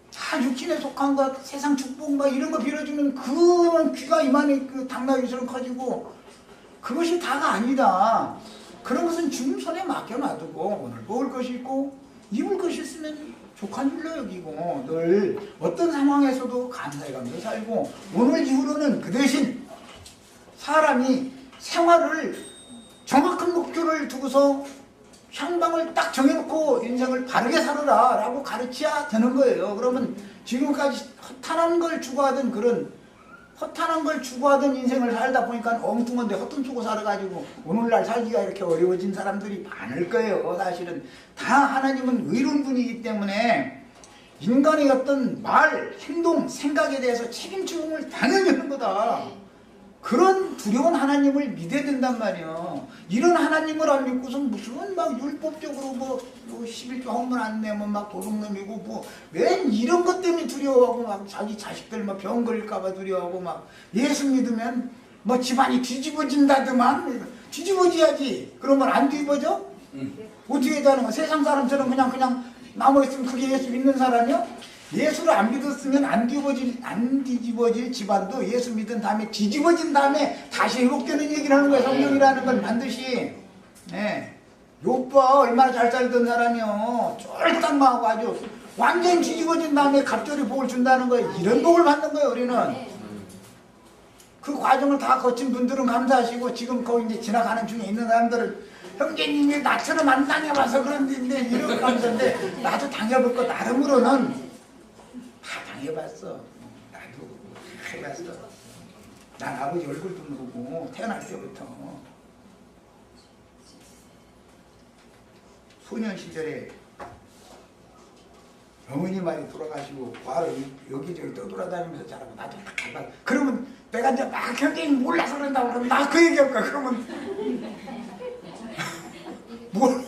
자, 육신에 속한 것, 세상 축복과 이런 거 빌어주면 그 귀가 이만히 그 당나귀처럼 커지고, 그것이 다가 아니다. 그런 것은 주님 손에 맡겨놔두고 오늘 먹을 것이 있고 입을 것이 있으면 족한 줄로 여기고, 늘 어떤 상황에서도 감사해가면서 살고, 오늘 이후로는 그 대신 사람이 생활을 정확한 목표를 두고서 향방을 딱 정해놓고 인생을 바르게 살아라 라고 가르쳐야 되는 거예요. 그러면 지금까지 허탄한 걸 추구하던 인생을 살다 보니까 엉뚱한데 헛돈 쓰고 살아가지고 오늘날 살기가 이렇게 어려워진 사람들이 많을 거예요. 사실은 다 하나님은 의로운 분이기 때문에 인간의 어떤 말, 행동, 생각에 대해서 책임지음을 당연히 하는 거다. 그런 두려운 하나님을 믿어야 된단 말이에요. 이런 하나님을 안 믿고서 무슨 막 율법적으로 뭐 11조 헌물 안 내면 막 도둑놈이고 뭐 맨 이런 것 때문에 두려워하고, 막 자기 자식들 막 병 걸릴까봐 두려워하고, 막 예수 믿으면 뭐 집안이 뒤집어진다더만. 뒤집어져야지. 그러면 안 뒤집어져? 어떻게 되는 거야? 세상 사람처럼 그냥 남아있으면 그게 예수 믿는 사람이야? 예수를 안 믿었으면 안 뒤집어질 집안도 예수 믿은 다음에 뒤집어진 다음에 다시 회복되는 얘기를 하는 거예요. 성경이라는 건 반드시. 네. 욥바 얼마나 잘 살던 사람이요. 쫄딱망하고 아주 완전 뒤집어진 다음에 갑절이 복을 준다는 거예요. 이런 복을 받는 거예요, 우리는. 그 과정을 다 거친 분들은 감사하시고, 지금 거기 이제 지나가는 중에 있는 사람들은 형제님이 나처럼 안 당해봐서 그런데 이렇게 감사한데, 나도 당해볼 거 나름으로는 다 당해봤어. 나도 해봤어. 난 아버지 얼굴도 모르고 태어날 때부터 소년 시절에 어머니 말이 돌아가시고 과를 여기저기 떠돌아다니면서 자라고 나도 딱 해봤어. 그러면 내가 이제 막 형제님 몰라서 그런다고 그러면 나 그 얘기할까? 그러면 뭘?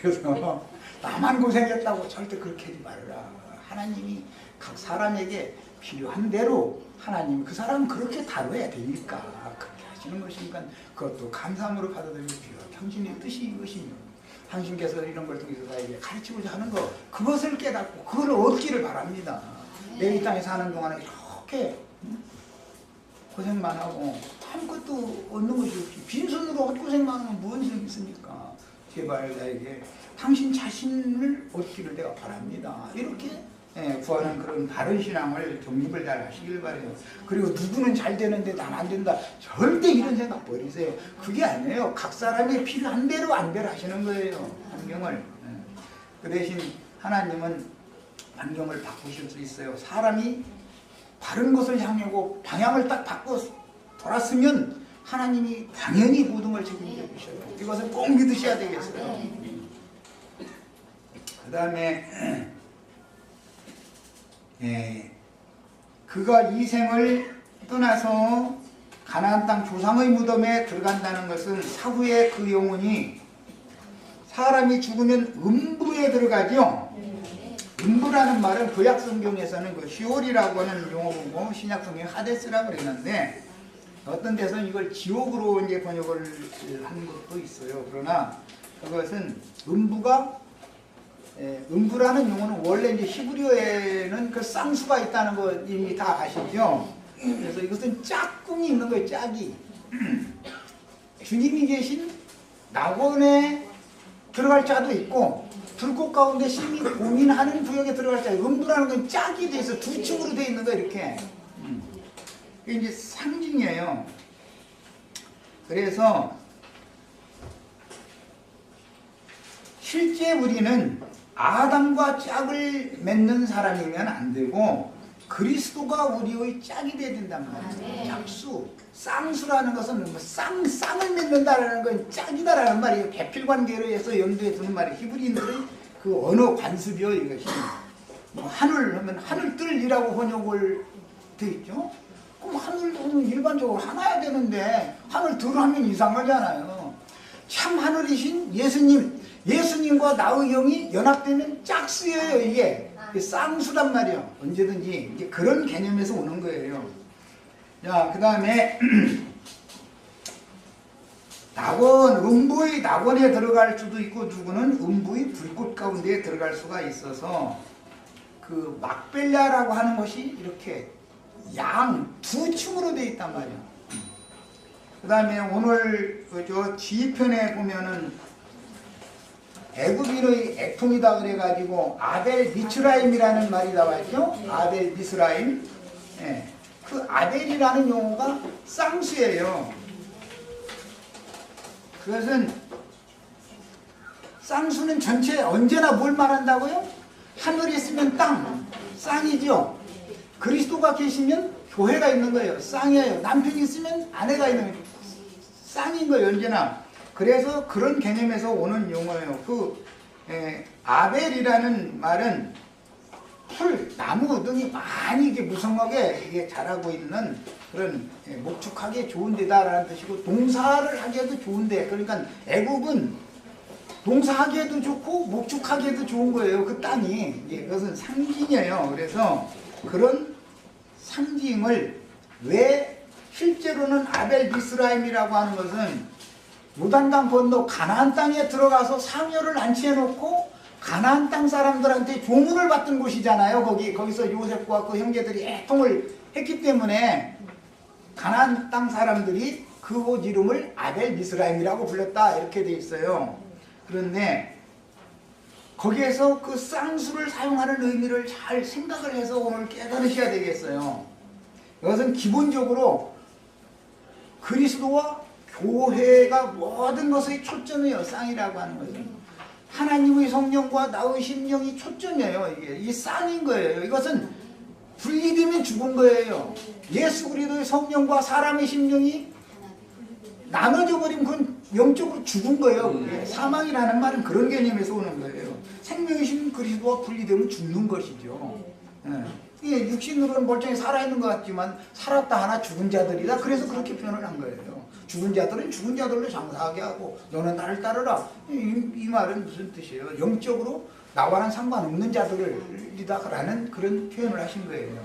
그래서 나만 고생했다고 절대 그렇게 하지 말아라. 하나님이 각 사람에게 필요한 대로 하나님 그 사람은 그렇게 다뤄야 되니까 그렇게 하시는 것이니까 그것도 감사함으로 받아들이고 당신의 뜻이 이것이며 당신께서 이런 걸 통해서 나에게 가르치고자 하는 거, 그것을 깨닫고 그걸 얻기를 바랍니다. 내 이 땅에 사는 동안에 이렇게 고생만 하고 아무것도 얻는 것이 없이 빈손으로 헛고생만 하면 무슨 소용이 있습니까? 제발 나에게 당신 자신을 얻기를 내가 바랍니다. 이렇게 구하는 그런 바른 신앙을 정립을 잘 하시길 바래요. 그리고 누구는 잘 되는데 난 안 된다. 절대 이런 생각 버리세요. 그게 아니에요. 각 사람이 필요한 대로 안대로 하시는 거예요. 환경을. 그 대신 하나님은 환경을 바꾸실 수 있어요. 사람이 바른 것을 향하고 방향을 딱 바꿔 돌았으면 하나님이 당연히 모든 걸 책임져 주셔요. 이것을 꼭 믿으셔야 되겠어요. 그 다음에 그가 이 생을 떠나서 가나안 땅 조상의 무덤에 들어간다는 것은 사후에 그 영혼이 사람이 죽으면 음부에 들어가죠. 음부라는 말은 구약 성경에서는 그 시올이라고 하는 용어고 신약 성경에 하데스라고 그랬는데 어떤 데서는 이걸 지옥으로 이제 번역을 한 것도 있어요. 그러나 그것은 음부라는 용어는 원래 이제 히브리어에는 그 쌍수가 있다는 거 이미 다 아시죠? 그래서 이것은 짝꿍이 있는 거예요, 짝이. 주님이 계신 낙원에 들어갈 자도 있고 불꽃 가운데 심히 고민하는 구역에 들어갈 자. 음부라는 건 짝이 돼서 두 층으로 돼 있는 거예요, 이렇게. 그게 이제 상징이에요. 그래서 실제 우리는 아담과 짝을 맺는 사람이면 안 되고 그리스도가 우리의 짝이 돼야 된단 말이에요. 짝수, 쌍수라는 것은 쌍을 맺는다라는 건 짝이다라는 말이에요. 대필관계로 해서 염두에 두는 말이에요. 히브리인들의 그 언어 관습이요, 이것이. 뭐 하늘 하면 하늘뜰이라고 번역을 돼 있죠. 그럼 하늘은 일반적으로 하나야 되는데 하늘들 하면 이상하잖아요. 참 하늘이신 예수님과 나의 영이 연합되면 짝수예요. 이게 쌍수란 말이에요. 언제든지 이제 그런 개념에서 오는 거예요. 자, 그 다음에 음부의 낙원에 들어갈 수도 있고 누구는 음부의 불꽃 가운데에 들어갈 수가 있어서 그 막벨라라고 하는 것이 이렇게 두 층으로 되어 있단 말이에요. 그 다음에 오늘 저 뒤편에 보면은 애굽인의 애통이다 그래가지고 아벨 미츠라임이라는 말이 나와있죠. 아벨 미스라임. 예. 그 아벨이라는 용어가 쌍수예요. 그것은 쌍수는 전체 언제나 뭘 말한다고요? 하늘이 있으면 땅, 쌍이죠. 그리스도가 계시면 교회가 있는 거예요. 쌍이에요. 남편이 있으면 아내가 있는 거예요. 쌍인 거예요. 언제나. 그래서 그런 개념에서 오는 용어예요. 아벨이라는 말은 풀, 나무 등이 많이 이게 무성하게 이게 자라고 있는 그런 목축하기 좋은 데다라는 뜻이고 동사를 하기에도 좋은데 그러니까 애국은 동사하기에도 좋고 목축하기에도 좋은 거예요. 그 땅이. 그것은 상징이에요. 그래서 그런 상징을 왜 실제로는 아벨 미스라임이라고 하는 것은 요단강 건너 가나안 땅에 들어가서 상여를 안치해 놓고 가나안 땅 사람들한테 조문을 받던 곳이잖아요. 거기서 요셉과 그 형제들이 애통을 했기 때문에 가나안 땅 사람들이 그곳 이름을 아벨 미스라임이라고 불렀다 이렇게 돼 있어요. 그런데 거기에서 그 쌍수를 사용하는 의미를 잘 생각을 해서 오늘 깨달으셔야 되겠어요. 이것은 기본적으로 그리스도와 교회가 모든 것의 초점이에요. 쌍이라고 하는 것은 하나님의 성령과 나의 심령이 초점이에요. 이게 이 쌍인 거예요. 이것은 분리되면 죽은 거예요. 예수 그리스도의 성령과 사람의 심령이 나눠져 버리면 그건 영적으로 죽은 거예요. 사망이라는 말은 그런 개념에서 오는 거예요. 생명이신 그리스도와 분리되면 죽는 것이죠. 이게 육신으로는 멀쩡히 살아있는 것 같지만 살았다 하나 죽은 자들이다. 그래서 그렇게 표현을 한 거예요. 죽은 자들은 죽은 자들로 장사하게 하고 너는 나를 따르라. 이 말은 무슨 뜻이에요? 영적으로 나와는 상관없는 자들이다 라는 그런 표현을 하신 거예요.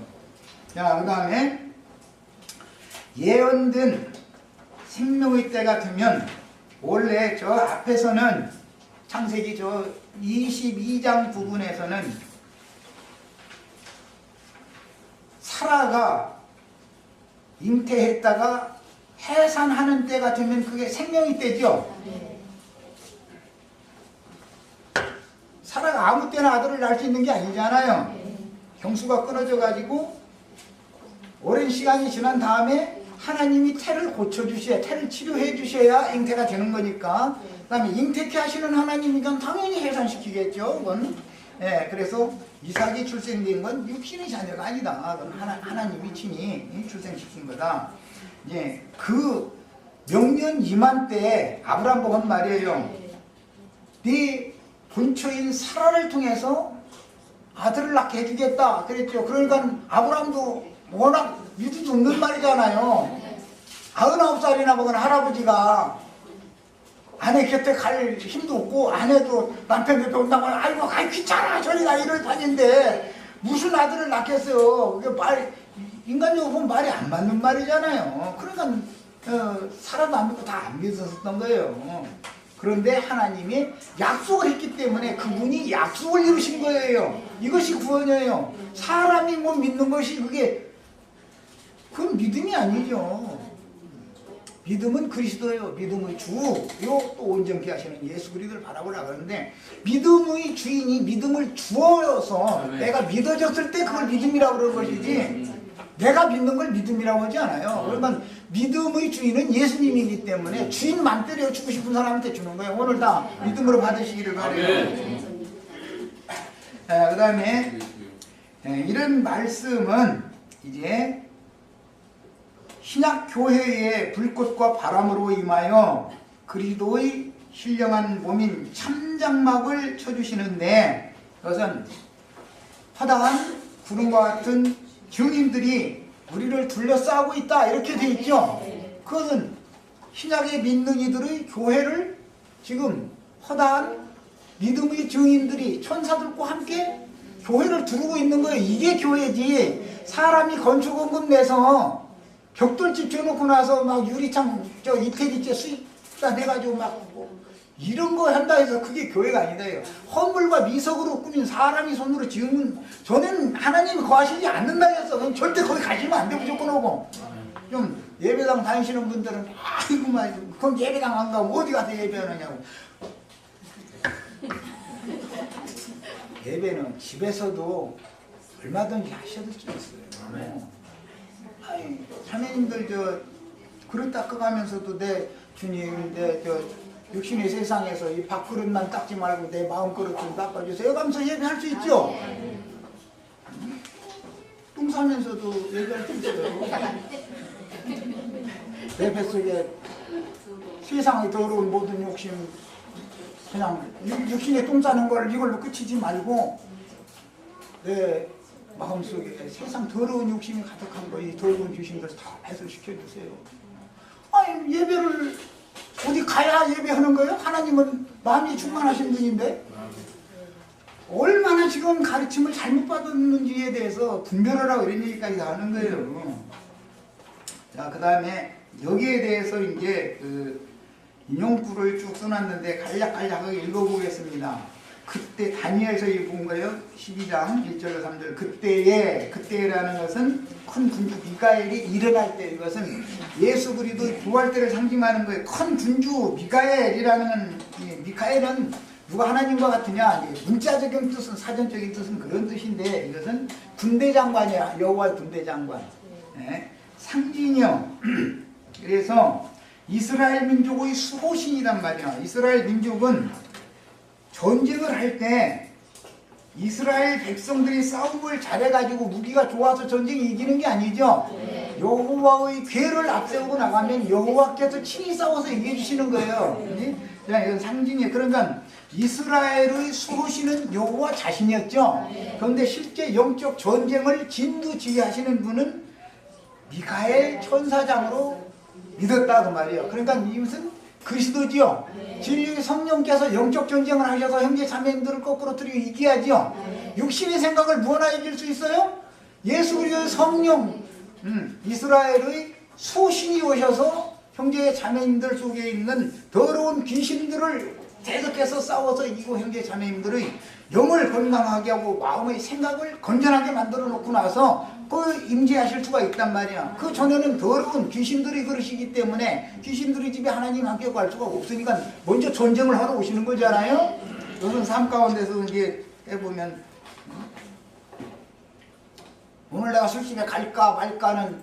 자, 그 다음에 예언된 생명의 때가 되면 원래 저 앞에서는 창세기 저 22장 부분에서는 사라가 잉태했다가 해산하는 때가 되면 그게 생명의 때죠. 사라가 아무 때나 아들을 낳을 수 있는 게 아니잖아요. 경수가 끊어져 가지고 오랜 시간이 지난 다음에 하나님이 태를 고쳐주셔야, 태를 치료해 주셔야 잉태가 되는 거니까. 그 다음에 잉태케 하시는 하나님이면 당연히 해산시키겠죠. 그건. 그래서 이삭이 출생된 건 육신의 자녀가 아니다. 그건 하나님이 친히 출생시킨 거다. 그 명년 이만 때에 아브라함 보고 한 말이에요. 네 본처인 사라를 통해서 아들을 낳게 해주겠다 그랬죠. 그러니까 아브라함도 워낙 믿을 수 없는 말이잖아요. 99살이나 먹은 할아버지가 아내 곁에 갈 힘도 없고 아내도 남편 곁에 온다고 하면 아이고 귀찮아 저리가 이럴 판인데 무슨 아들을 낳겠어요. 그게 인간적으로 보면 말이 안 맞는 말이잖아요. 그러니까 사람도 안 믿고 다 안 믿었었던 거예요. 그런데 하나님이 약속을 했기 때문에 그분이 약속을 이루신 거예요. 이것이 구원이에요. 사람이 뭐 믿는 것이 그건 믿음이 아니죠. 믿음은 그리스도예요. 믿음의 주, 또 온전케 하시는 예수 그리스도를 바라보려고 하는데 믿음의 주인이 믿음을 주어서 내가 믿어졌을 때 그걸 믿음이라고 그러는 것이지 내가 믿는 걸 믿음이라고 하지 않아요. 그러면 믿음의 주인은 예수님이기 때문에 주인 맘대로 주고 싶은 사람한테 주는 거예요. 오늘 다 믿음으로 받으시기를 바라요. 그 다음에 이런 말씀은 이제 신약 교회의 불꽃과 바람으로 임하여 그리스도의 신령한 몸인 참장막을 쳐주시는데, 그것은 허다한 구름과 같은 증인들이 우리를 둘러싸고 있다 이렇게 돼 있죠. 그것은 신약에 믿는 이들의 교회를 지금 허다한 믿음의 증인들이 천사들과 함께 교회를 두르고 있는 거예요. 이게 교회지. 사람이 건축원금 내서 벽돌집 쳐놓고 나서 막 유리창 저 이태리째 수입다 해가지고 막 이런 거 한다 해서 그게 교회가 아니다요. 헌물과 미석으로 꾸민 사람이 손으로 지은 저는 하나님이 거하시지 않는다 했어. 그럼 절대 거기 가시면 안 돼. 무조건 오고. 좀 예배당 다니시는 분들은 아이고 막 그럼 예배당 안 가고 어디 가서 예배하느냐고. 예배는 집에서도 얼마든지 하셔도 있어요. 아이, 자매님들 저 그릇 닦아가면서도 내 주님 내 저 육신의 세상에서 이 밥그릇만 닦지 말고 내 마음그릇 좀 닦아주세요 하면서 예배할 수 있죠. 똥 싸면서도 예배할 수 있어요. 내 뱃속에 세상의 더러운 모든 욕심 그냥 육신에 똥 싸는 걸 이걸로 끝이지 말고 내 마음속에 세상 더러운 욕심이 가득한 거 이 더러운 귀신들 다 해소시켜주세요. 아니 예배를 어디 가야 예배하는 거예요? 하나님은 마음이 충만하신 분인데 얼마나 지금 가르침을 잘못 받았는지에 대해서 분별을 하고 이런 얘기까지 다 하는 거예요. 자, 그 다음에 여기에 대해서 이제 그 인용구를 쭉 써놨는데 간략하게 읽어보겠습니다. 그때 다니엘서 읽은 거예요. 12장 1절로 3절. 그때라는 것은 큰 군주 미가엘이 일어날 때, 이것은 예수 그리스도의 부활 때를 상징하는 거예요. 큰 군주 미가엘이라는 미카엘은 누가 하나님과 같으냐? 문자적인 뜻은 사전적인 뜻은 그런 뜻인데 이것은 군대 장관이야. 여호와의 군대 장관. 네. 상징이요. 그래서 이스라엘 민족의 수호신이란 말이야. 이스라엘 민족은 전쟁을 할 때 이스라엘 백성들이 싸움을 잘해가지고 무기가 좋아서 전쟁이 이기는 게 아니죠. 여호와의 궤를 앞세우고 나가면 여호와께서 친히 싸워서 이겨주시는 거예요. 이건 상징이에요. 그러니까 이스라엘의 수호신은 여호와 자신이었죠. 그런데 실제 영적 전쟁을 진두지휘하시는 분은 미가엘 천사장으로 믿었다 그 말이에요. 그러니까 이것은 그리스도지요. 진리의 성령께서 영적 전쟁을 하셔서 형제 자매님들을 거꾸로 들이고 이겨야지요. 육신의 생각을 무엇하나 이길 수 있어요? 예수 그리스도의 성령, 이스라엘의 수신이 오셔서 형제 자매님들 속에 있는 더러운 귀신들을 대적해서 싸워서 이기고 형제 자매님들의 영을 건강하게 하고 마음의 생각을 건전하게 만들어 놓고 나서 그 임재하실 수가 있단 말이야. 그 전에는 더러운 귀신들이 그러시기 때문에 귀신들이 집에 하나님 함께 갈 수가 없으니까 먼저 전쟁을 하러 오시는 거잖아요. 요즘 삶 가운데서 이제 해보면 오늘 내가 술집에 갈까 말까는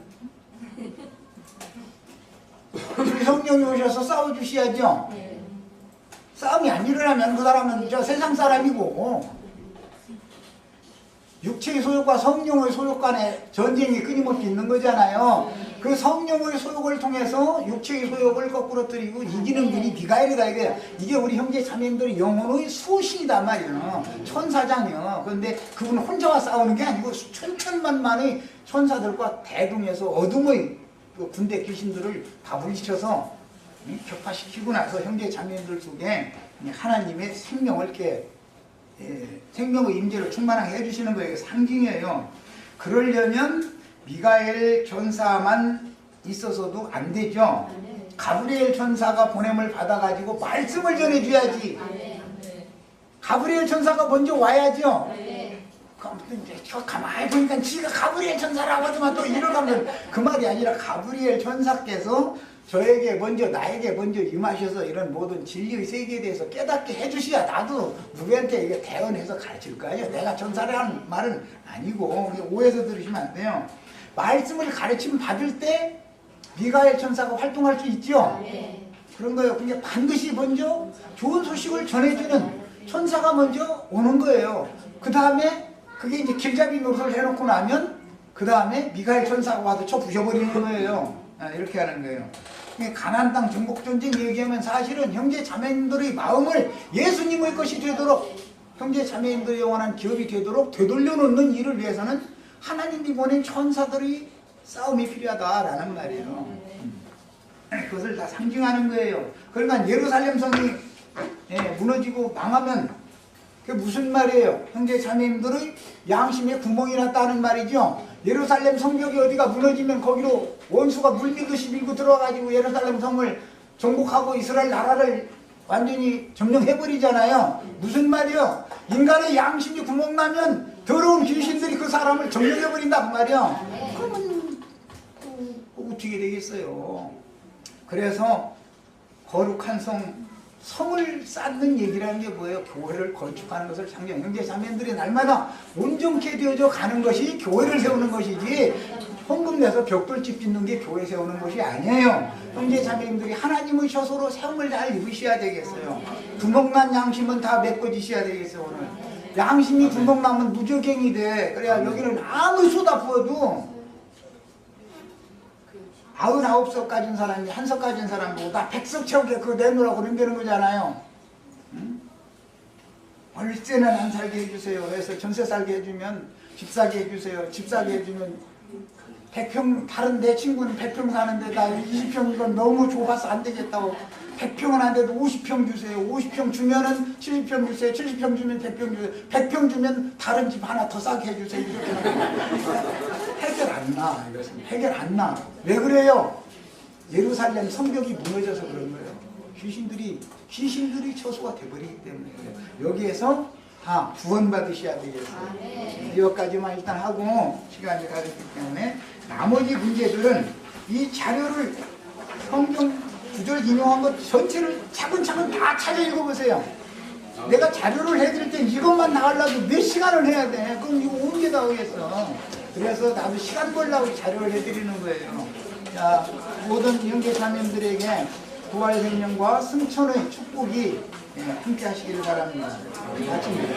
성령이 오셔서 싸워주셔야죠. 싸움이 안 일어나면 그 사람은 저 세상 사람이고 육체의 소욕과 성령의 소욕 간의 전쟁이 끊임없이 있는 거잖아요. 그 성령의 소욕을 통해서 육체의 소욕을 거꾸로 들이고 이기는 분이 미가엘이다. 이게 우리 형제 자매님들의 영혼의 수신이단 말이에요. 천사장이요. 그런데 그분은 혼자와 싸우는 게 아니고 천천만만의 천사들과 대동해서 어둠의 그 군대 귀신들을 다 물리쳐서 격파시키고 나서 형제 자매님들 속에 하나님의 생명을 이렇게 생명의 임재를 충만하게 해주시는 거예요. 상징이에요. 그러려면 미가엘 천사만 있어서도 안 되죠. 가브리엘 천사가 보냄을 받아가지고 말씀을 전해줘야지. 가브리엘 천사가 먼저 와야죠. 저 가만히 보니까 지가 가브리엘 천사라고 하지만 또 일어나면 그 말이 아니라 가브리엘 천사께서 저에게 먼저 나에게 먼저 임하셔서 이런 모든 진리의 세계에 대해서 깨닫게 해주셔야 나도 누구한테 이게 대언해서 가르칠 거 아니에요. 내가 천사라는 말은 아니고 오해서 들으시면 안 돼요. 말씀을 가르침 받을 때 미가엘 천사가 활동할 수 있죠. 그런 거예요. 근데 반드시 먼저 좋은 소식을 전해주는 천사가 먼저 오는 거예요. 그 다음에 그게 이제 길잡이 노릇을 해놓고 나면 그 다음에 미가엘 천사가 와서 쳐 부셔버리는 거예요. 이렇게 하는 거예요. 가나안 땅 정복 전쟁 얘기하면 사실은 형제 자매님들의 마음을 예수님의 것이 되도록, 형제 자매님들의 영원한 기업이 되도록 되돌려 놓는 일을 위해서는 하나님이 보낸 천사들의 싸움이 필요하다라는 말이에요. 그것을 다 상징하는 거예요. 그러니까 예루살렘 성이 무너지고 망하면 그게 무슨 말이에요? 형제 자매님들의 양심에 구멍이 났다는 말이죠. 예루살렘 성벽이 어디가 무너지면 거기로 원수가 물밀듯이 밀고 들어와가지고 예루살렘 성을 정복하고 이스라엘 나라를 완전히 점령해버리잖아요. 무슨 말이요? 인간의 양심이 구멍나면 더러운 귀신들이 그 사람을 점령해버린다 그 말이요. 그러면 어떻게 되겠어요? 그래서 거룩한 성을 쌓는 얘기라는 게 뭐예요? 교회를 건축하는 것을 상징. 형제 자매들이 날마다 온전케 되어져 가는 것이 교회를 세우는 것이지, 헌금 내서 벽돌집 짓는 게 교회 세우는 것이 아니에요. 형제 자매님들이 하나님의 처소로 세움을 잘 입으셔야 되겠어요. 구멍난 양심은 다 메꿔지셔야 되겠어요. 오늘 양심이 구멍나면 무적행이 돼. 그래야 여기는 아무리 쏟아 부어도 99석 가진 사람이 한 석 가진 사람 보고 나 100석 채우게 그거 내놓으라고 그런다는 거잖아요. 응? 월세는 안 살게 해주세요. 해서 전세 살게 해주면, 집 사게 해주세요. 집 사게 해주면 100평, 다른 내 친구는 100평 사는데 나 20평 이건 너무 좁아서 안 되겠다고 100평은 안 돼도 50평 주세요. 50평 주면은 70평 주세요. 70평 주면 100평 주세요. 100평 주면 다른 집 하나 더 싸게 해주세요. 이렇게 해결 안 나. 이것은 해결 안 나. 왜 그래요? 예루살렘 성벽이 무너져서 그런 거예요. 귀신들이 처소가 돼버리기 때문에 그래요. 여기에서 다 구원받으셔야 되겠어요. 여기까지만 일단 하고 시간이 가졌기 때문에 나머지 문제들은 이 자료를 성경 구절 인용한 것 전체를 차근차근 다 찾아 읽어보세요. 내가 자료를 해드릴 때 이것만 나가려고 몇 시간을 해야 돼. 그럼 이거 언제 다 하겠어. 그래서 나도 시간 벌려고 자료를 해드리는 거예요. 자, 모든 형제 자매들에게 부활 생명과 승천의 축복이 함께 하시기를 바랍니다. 같이